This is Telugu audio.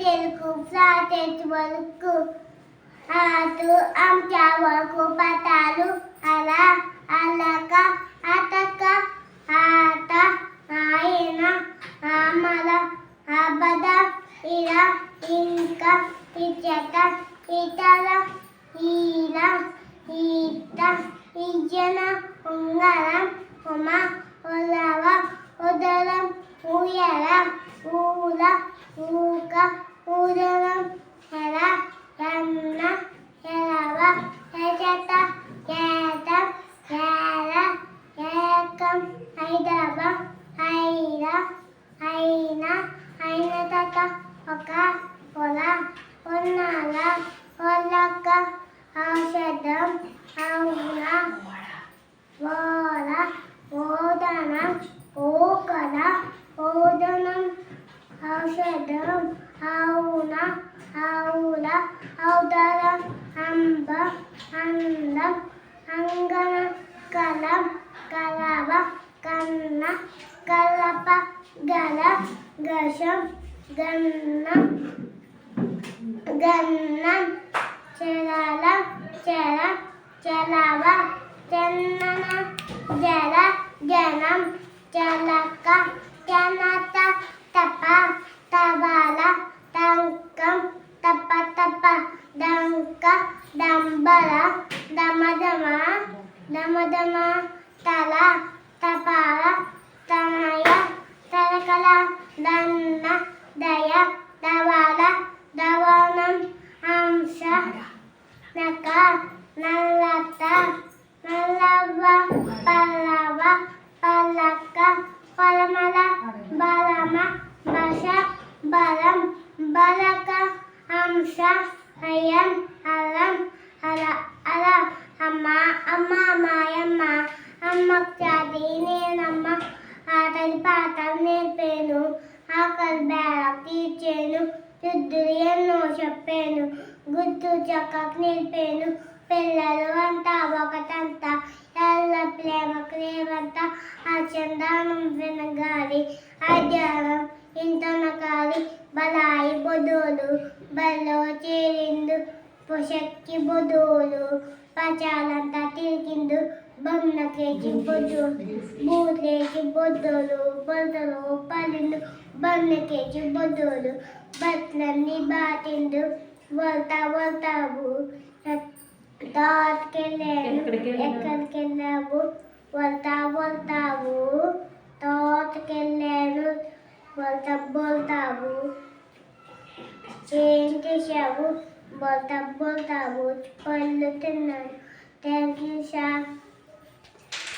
తెలుగు फ्लाटेच वळकू तू आमच्यावर खूप आलू आला आला का आता का आता येना आम्हाला बदा इरा इंका इचता इटाला इला इता इजना ఉంగరం ఉమ ఒలవ ఉదరం ఉయల ఊల ఊక ఉదరం ఎల ఎన్న ఎలవ ఎజత ఏత ఏల ఏకం ఐదవ ఐద ఐన ఐనతత ఒక పొల ఉన్నాల ఒలక ఔషధం అవున వాల ఓదనం ఓకల ఓదనం ఔషధం అవున అవుల ఔదరం అంబ అందం అంగన కలం కలవ కన్న కలప గల గశం గన్నం గన్నం చెరల చెర చెలవ చెన్నన జల జనం చలక చనత తప తబల తంకం తప తప డంక డంబల దమదమ దమదమ తల తపాల తనయ తలకల దన్న దయ దవల దవనం అంశ నక నల్లత నల్లవ పల్లవ పల్లక పలమల బలమ బష బలం బలక అంశ అయం అలం అల అల అమ్మ అమ్మ మాయమ్మ అమ్మ చాది నేనమ్మ ఆటలు పాటలు నేర్పాను ఆకలి బేరకు తీర్చాను యుద్ధులు ఎన్నో చెప్పాను గుర్తు చక్కకు నేర్పాను పిల్లలు అంతా ఒకటంతా ఎల్ల ప్రేమకు రేవంతా ఆ చందానం వినగాలి అధ్యానం ఇంతనకాలి బలాయి బొదోలు బల్లో చేరిందు పొషక్కి బొదోలు పచాలంతా తిరిగిందు బొన్నకేసి బొద్దులు బూట్లేసి బొద్దులు బొద్దలు పలిండు బొన్నకేసి బొద్దులు బట్లన్నీ బాటిండు వల్తా వల్తావు ఎక్కడికి వెళ్ళావు వెళ్తావు తోటకెళ్ళాను బోల్తావు ఏం చేసావు బోల్తావు పళ్ళు తిన్నాను థ్యాంక్ యూ సార్.